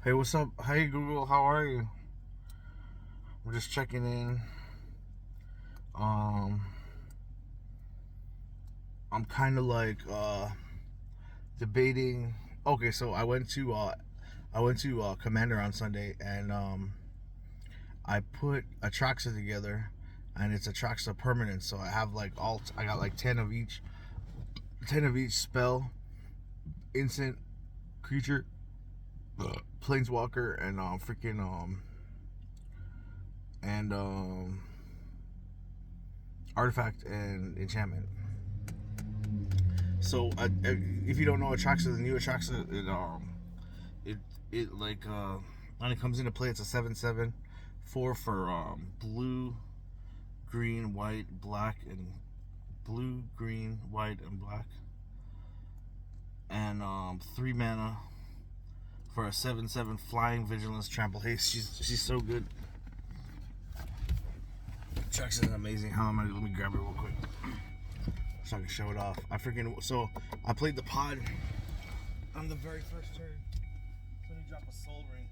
Hey, what's up? Hey, Google, how are you? We're just checking in. Um, I'm kind of like debating. Okay, so I went to Commander on Sunday, and I put Atraxa together, and it's Atraxa permanent. So I have like I got like 10 of each spell, instant, creature, planeswalker, and freaking and artifact and enchantment. So if you don't know Atraxa, the new Atraxa, it it like when it comes into play, it's a 7/7, 4 for blue, green, white, black, and blue, green, white, and black, and 3 mana for a 7/7 flying vigilance trample haste. She's so good. Atraxa is amazing. How am I? Let me grab it real quick so I can show it off. I played the pod on the very first turn. Let me drop a soul ring.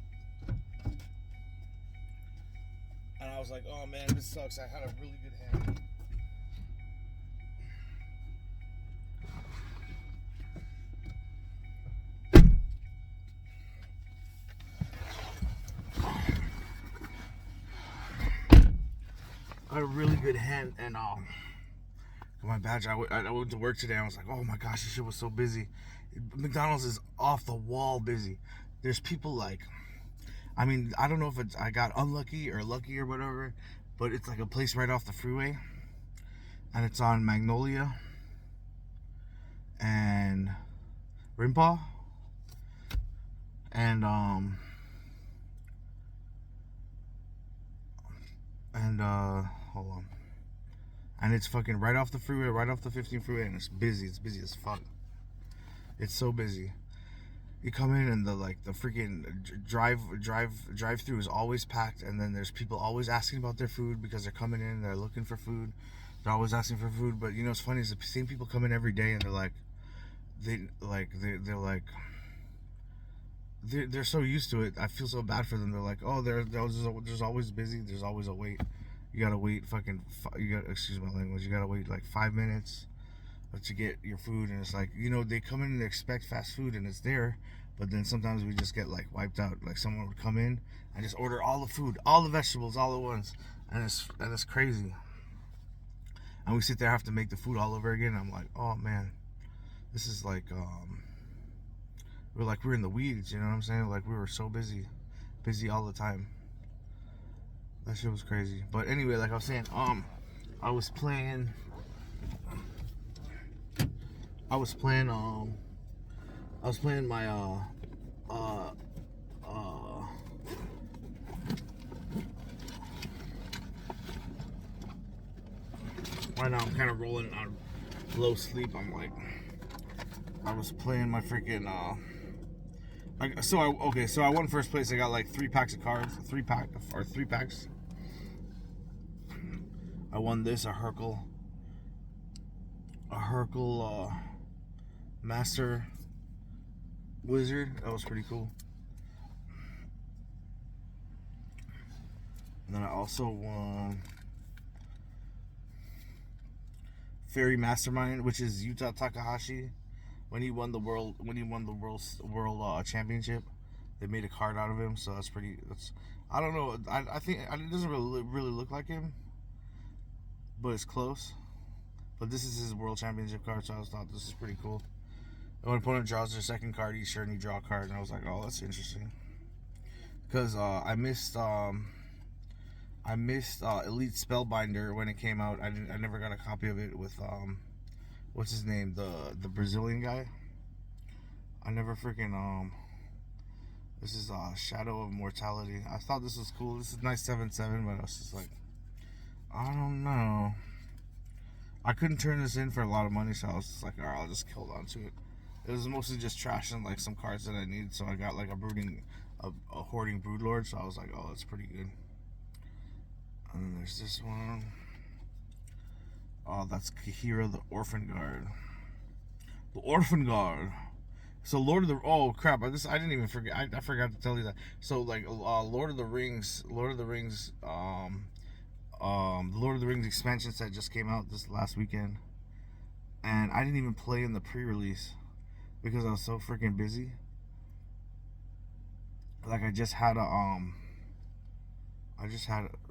And I was like, oh man, this sucks. I had a really good hand. I had a really good hand, and my badge. I went to work today. And I was like, oh my gosh, this shit was so busy. McDonald's is off the wall busy. There's people like, I mean, I don't know if I got unlucky or lucky or whatever, but it's like a place right off the freeway, and it's on Magnolia and Rimpaw, and hold on, and it's fucking right off the freeway, right off the 15 freeway, and it's busy. It's busy as fuck. It's so busy. You come in and the freaking drive through is always packed, and then there's people always asking about their food because they're coming in, they're looking for food, they're always asking for food. But you know what's funny is the same people come in every day, and they're so used to it. I feel so bad for them. They're like, oh, there's always busy. There's always a wait. You gotta wait excuse my language. You gotta wait like 5 minutes to get your food, and it's like, they come in and they expect fast food, and it's there, but then sometimes we just get like wiped out. Like someone would come in and just order all the food, all the vegetables, all at once, and it's crazy. And we sit there, have to make the food all over again. I'm like, oh man, this is like we're in the weeds, you know what I'm saying? Like we were so busy all the time. That shit was crazy. But anyway, like I was saying, I was playing I was playing my uh right now I'm kind of rolling on low sleep. I was playing my freaking so I won first place. I got like 3 packs of cards, 3 packs. I won this, a Hercule Master Wizard. That was pretty cool. And then I also won Fairy Mastermind, which is Yuta Takahashi. When he won the world championship, they made a card out of him. So I don't know. I think it doesn't really look like him, but it's close. But this is his world championship card, so I thought this is pretty cool. When an opponent draws their second card, each turn you draw a card, and I was like, oh, that's interesting. Because I missed Elite Spellbinder when it came out. I never got a copy of it with what's his name, the Brazilian guy. I never freaking this is Shadow of Mortality. I thought this was cool. This is nice 7/7, but I was just like, I don't know. I couldn't turn this in for a lot of money, so I was just like, alright, I'll just hold on to it. It was mostly just trashing like some cards that I needed, so I got like a hoarding Broodlord, so I was like, oh, that's pretty good. And then there's this one. Oh, that's Kahira the Orphan Guard. The Orphan Guard. So Lord of the oh crap! I didn't even forget. I forgot to tell you that. So like Lord of the Rings, the Lord of the Rings expansion set just came out this last weekend, and I didn't even play in the pre-release because I was so freaking busy. Like I just had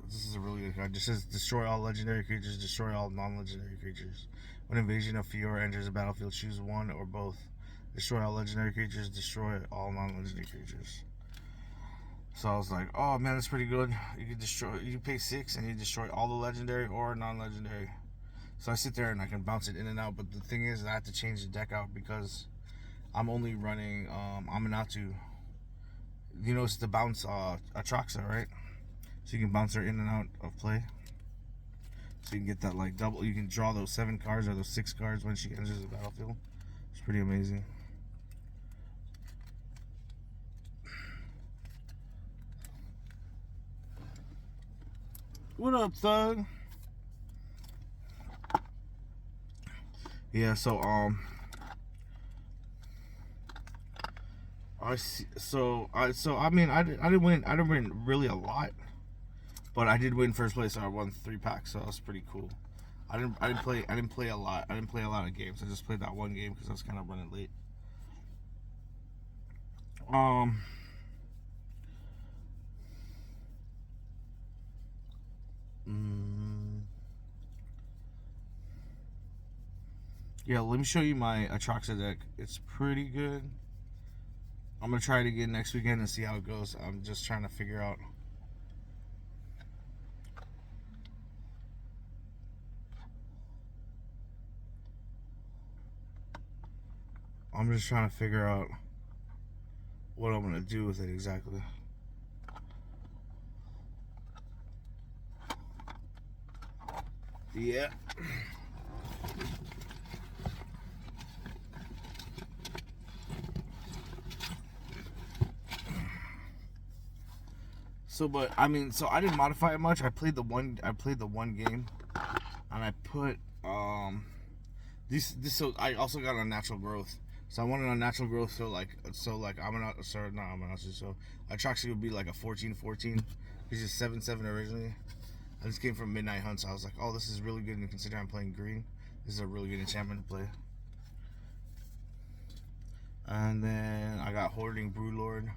this is a really good card. It just says destroy all legendary creatures, destroy all non-legendary creatures. When invasion of Fiora enters the battlefield, choose one or both. Destroy all legendary creatures, destroy all non-legendary creatures. So I was like, oh man, that's pretty good. You pay 6 and you destroy all the legendary or non-legendary. So I sit there and I can bounce it in and out. But the thing is, I have to change the deck out because I'm only running Aminatu. You know, it's to bounce Atraxa, right? So you can bounce her in and out of play. So you can get that like double. You can draw those 7 cards or those 6 cards when she enters the battlefield. It's pretty amazing. What up, thug? Yeah, so I mean I didn't win really a lot, but I did win first place. So I won 3 packs, so that was pretty cool. I didn't play a lot. I didn't play a lot of games. I just played that one game because I was kind of running late. Yeah, let me show you my Atraxa deck. It's pretty good. I'm gonna try it again next weekend and see how it goes. I'm just trying to figure out. I'm just trying to figure out what I'm gonna do with it exactly. Yeah. So, but I mean, so I didn't modify it much. I played the one game, and I put this. So I also got unnatural growth. So I wanted unnatural growth. So I'm not so Atraxa would be like a 14/14. It's just 7/7 originally. I just came from Midnight Hunt, so I was like, oh, this is really good. And considering I'm playing green, this is a really good enchantment to play. And then I got Hoarding Broodlord,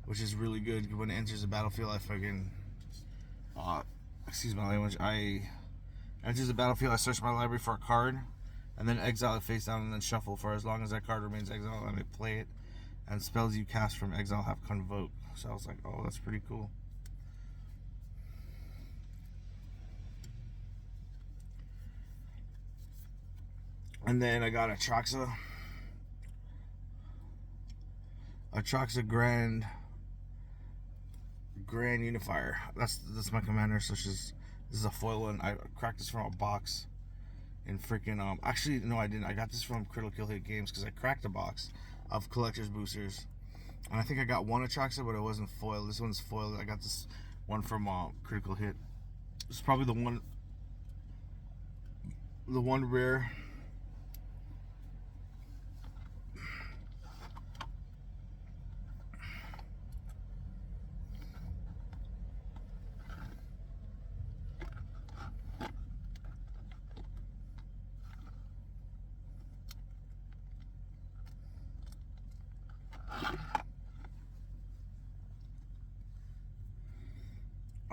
which is really good. When it enters the battlefield, I fucking excuse my language. Enters the battlefield, I search my library for a card, and then exile it face down, and then shuffle. For as long as that card remains exiled, I may play it. And spells you cast from exile have convoke. So I was like, oh, that's pretty cool. And then I got Atraxa Grand Unifier. That's my commander. So this is a foil one. I cracked this from a box in freaking actually no, I didn't. I got this from Critical Kill Hit Games because I cracked a box of collector's boosters, and I think I got one Atraxa, but it wasn't foil. This one's foil. I got this one from Critical Hit. It's probably the one rare.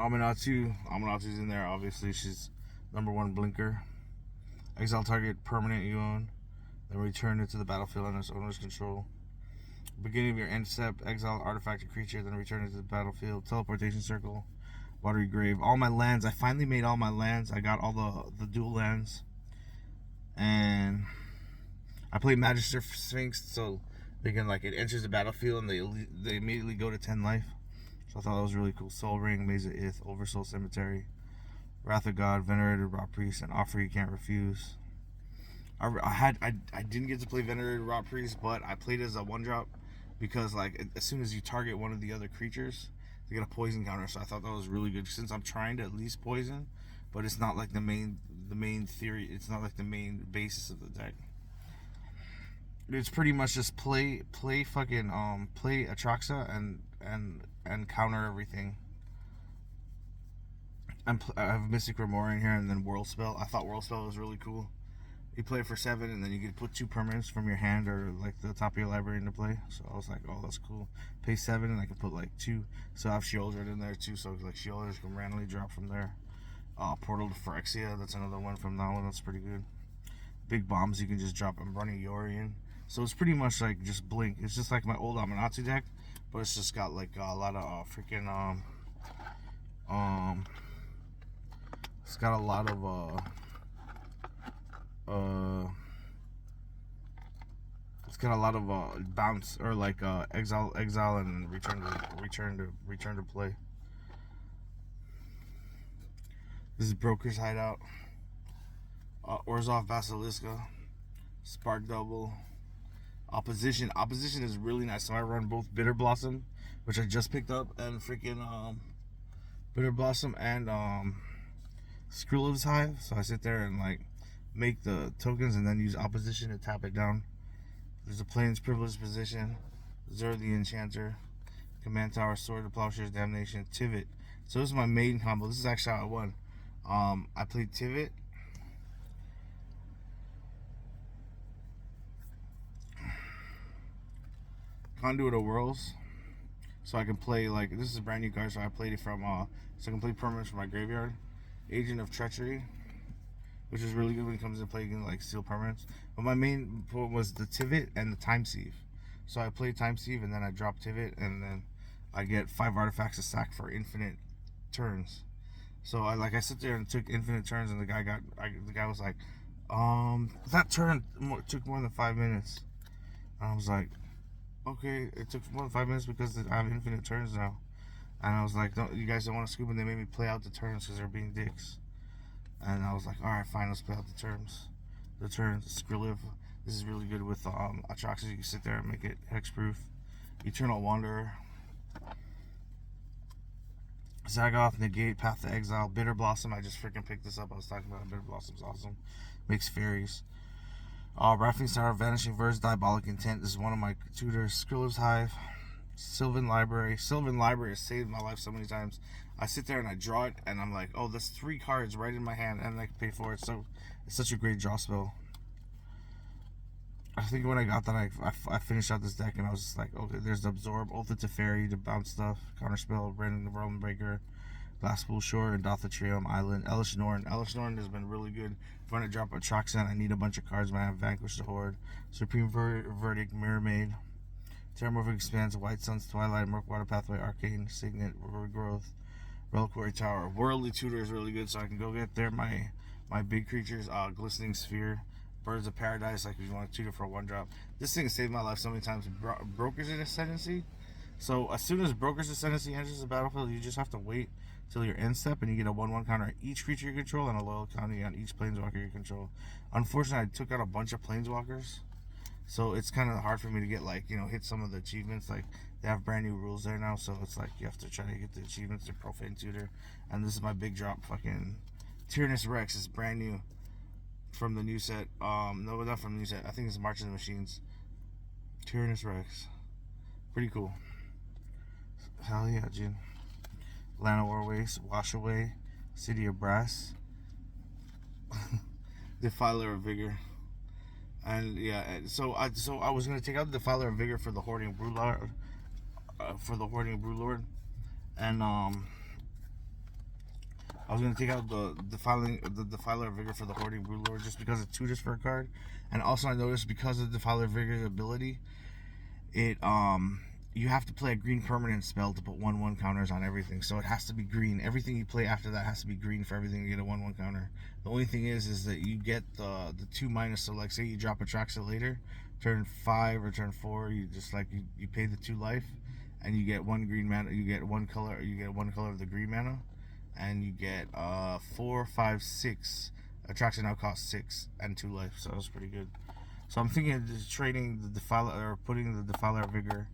Aminatu's in there, obviously. She's #1 blinker. Exile target permanent you own, then return it to the battlefield under its owner's control. Beginning of your end step, exile artifact or creature, then return it to the battlefield. Teleportation circle, watery grave. All my lands, I finally made all my lands. I got all the dual lands. And I play Magister Sphinx, so they can it enters the battlefield and they immediately go to 10 life. So I thought that was really cool. Soul Ring, Maze of Ith, Oversoul Cemetery, Wrath of God, Venerated Rot Priest, and Offer You Can't Refuse. I didn't get to play Venerated Rot Priest, but I played it as a 1-drop because as soon as you target one of the other creatures, they get a poison counter. So I thought that was really good since I'm trying to at least poison, but it's not like the main theory. It's not like the main basis of the deck. it's pretty much just play fucking play Atraxa and counter everything. I have Mystic Remora in here, and then World Spell. I thought World Spell was really cool. You play for 7, and then you can put 2 permanents from your hand or like the top of your library into play. So I was like, oh, that's cool. Pay 7, and I can put like 2. So I have Shieldred in there too. So like Shieldred can randomly drop from there. Portal to Phyrexia, that's another one from that one. That's pretty good. Big bombs you can just drop. I'm running Yorion. So it's pretty much like just Blink. It's just like my old Aminatsu deck, but it's just got like a lot of freaking it's got a lot of it's got a lot of bounce or like exile and return to play. This is Broker's Hideout. Orzhov Basiliska, Spark Double, Opposition. Opposition is really nice. So I run both Bitter Blossom, which I just picked up, and freaking Bitter Blossom and Skrilliv's Hive. So I sit there and like make the tokens and then use Opposition to tap it down. There's a Plains Privileged Position, Zer the Enchanter, Command Tower, Sword of Plowshares, Damnation, Tivit. So this is my main combo. This is actually how I won. I played Tivit. Conduit of Worlds, so I can play like this is a brand new card, so I played it from so I can play permanents from my graveyard. Agent of Treachery, which is really good when it comes to playing like steel permanents. But my main point was the Tivit and the Time Sieve. So I played Time Sieve and then I dropped Tivit, and then I get 5 artifacts a sack for infinite turns. So I sit there and took infinite turns, and the guy was like, that turn took more than 5 minutes. And I was like, okay, it took more than 5 minutes because I have infinite turns now. And I was like, you guys don't want to scoop, and they made me play out the turns because they're being dicks. And I was like, alright, fine, let's play out the turns. The turns, Skriliv. This is really good with Atraxa. You can sit there and make it hexproof. Eternal Wanderer. Zagoth, Negate, Path to Exile, Bitter Blossom. I just freaking picked this up. I was talking about Bitter Blossom's awesome. Makes fairies. Rafting Star, Vanishing Verse, Diabolic Intent. This is one of my tutors. Skrilliv's Hive, Sylvan Library. Sylvan Library has saved my life so many times. I sit there and I draw it, and I'm like, oh, there's 3 cards right in my hand, and I can pay for it. So it's such a great draw spell. I think when I got that, I finished out this deck, and I was just like, okay, there's the Absorb, Oath of Teferi to bounce stuff, Counterspell, Random Realm Breaker, Glasspool Shore, and Dothatrium Island. Elish Norn. Elish Norn has been really good. If I want to drop a Atraxa and I need a bunch of cards, when I have Vanquish the Horde, Supreme Verdict, Mirror Maid, Terramorphic Expanse, White Suns, Twilight, Murkwater Pathway, Arcane, Signet, Regrowth, Reliquary Tower. Worldly Tutor is really good, so I can go get there my big creatures, Glistening Sphere, Birds of Paradise, like if you want to tutor for a 1-drop. This thing has saved my life so many times. Broker's Ascendancy. So as soon as Broker's Ascendancy enters the battlefield, you just have to wait till your end step, and you get a 1/1 counter on each creature you control and a loyal counter on each planeswalker you control. Unfortunately, I took out a bunch of planeswalkers, so it's kind of hard for me to get hit some of the achievements. Like they have brand new rules there now, so it's like you have to try to get the achievements to Profane Tutor. And this is my big drop, fucking Tyrannus Rex is brand new from the new set. No, not from the new set. I think it's March of the Machines. Tyrannus Rex, pretty cool. Hell yeah, dude. Lana Warways, Wash Away, City of Brass, Defiler of Vigor, and yeah. So I was gonna take out the Defiler of Vigor for the Hoarding Broodlord, and I was gonna take out the Defiler of Vigor for the Hoarding Broodlord just because it tutors for a card, and also I noticed because of the Defiler of Vigor's ability, it you have to play a green permanent spell to put 1/1 counters on everything. So it has to be green. Everything you play after that has to be green for everything to get a 1/1 counter. The only thing is that you get the 2-. So like say you drop a Atraxa later, turn 5 or turn 4, you just you pay the 2 life, and you get 1 green mana. You get 1 color. You get 1 color of the green mana, and you get 4, 5, 6. Atraxa now costs 6 and 2 life. So that's pretty good. So I'm thinking of just trading the Defiler or putting the Defiler of Vigor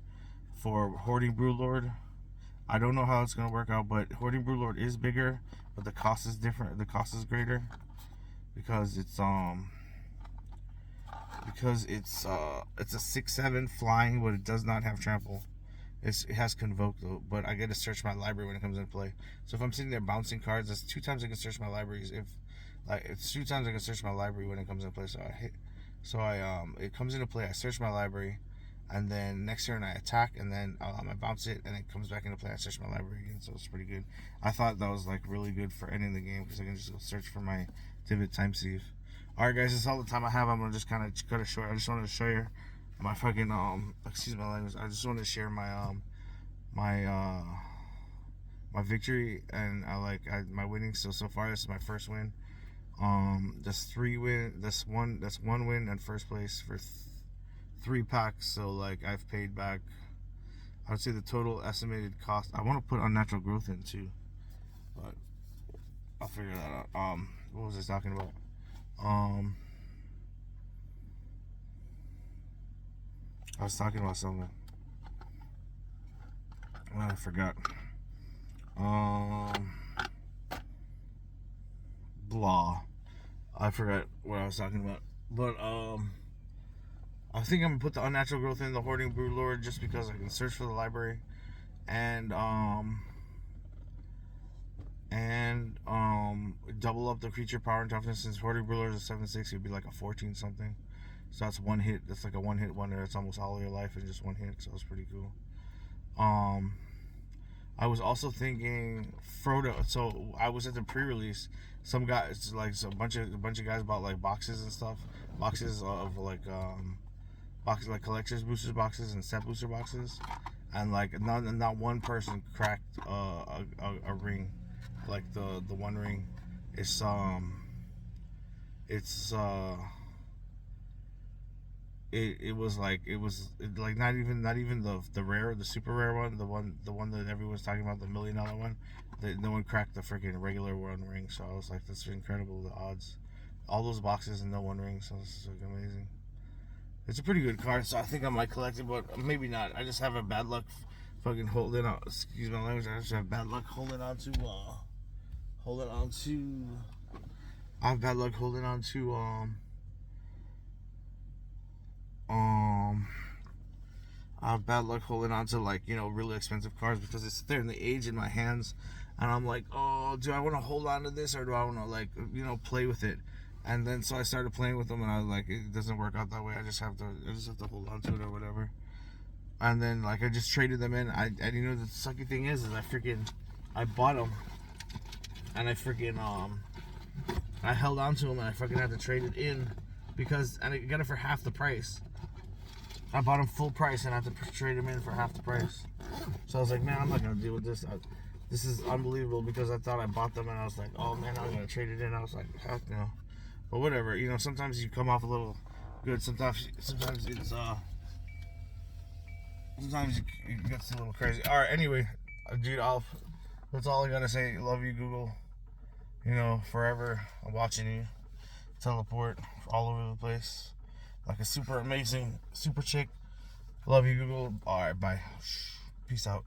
for Hoarding Broodlord. I don't know how it's gonna work out, but Hoarding Broodlord is bigger, but the cost is different. The cost is greater because it's because it's a 6/7 flying, but it does not have trample. It has convoke though, but I get to search my library when it comes into play. So if I'm sitting there bouncing cards, that's 2 times I can search my libraries. If like it's 2 times I can search my library when it comes into play. It comes into play. I search my library, and then next turn I attack, and then I bounce it, and it comes back into play. I search my library again, so it's pretty good. I thought that was like really good for ending the game because I can just go search for my Divot Time Sieve. All right, guys, that's all the time I have. I'm gonna just kind of cut it short. I just wanted to show you my fucking excuse my language. I just wanted to share my my victory, and my winnings. So far this is my first win. That's one win in first place for 3 packs. So like I've paid back, I would say the total estimated cost. I want to put unnatural growth in too, but I'll figure that out. What was I talking about? I was talking about something. I forgot. Blah. I forgot what I was talking about. But I think I'm gonna put the unnatural growth in the Hoarding Broodlord just because I can search for the library, and double up the creature power and toughness. Since Hoarding Broodlord is a 7/6, it'd be like a 14 something. So that's one hit. That's like a one hit wonder. It's almost all of your life in just one hit. So it's pretty cool. I was also thinking Frodo. So I was at the pre-release. Some guys, like a bunch of guys bought like boxes and stuff. Boxes of boxes like collectors boosters boxes and set booster boxes, and like not one person cracked a ring, like the one ring. It's it was like not even the rare, the super rare one, the one that everyone's talking about, the $1 million one. No one cracked the freaking regular one ring. So I was like, that's incredible, the odds. All those boxes and no one ring. So it's like amazing. It's a pretty good card, so I think I might collect it, but maybe not. I just have a bad luck fucking holding on. Excuse my language. I just have bad luck holding on to. I have bad luck holding on to. I have bad luck holding on to really expensive cards because it's there in the age in my hands, and I'm like, oh, do I want to hold on to this or do I want to play with it? And then so I started playing with them, and I was like, it doesn't work out that way. I just have to hold on to it or whatever. And then I just traded them in. And the sucky thing is I bought them, and I held on to them, and I fucking had to trade it in and I got it for half the price. I bought them full price and I had to trade them in for half the price. So I was like, man, I'm not gonna deal with this. This is unbelievable because I thought I bought them, and I was like, oh man, I'm gonna trade it in. I was like, heck no. But whatever, sometimes you come off a little good. Sometimes it's sometimes it gets a little crazy. All right, anyway, dude, that's all I gotta say. Love you, Google. Forever. I'm watching you teleport all over the place like a super amazing super chick. Love you, Google. All right, bye. Peace out.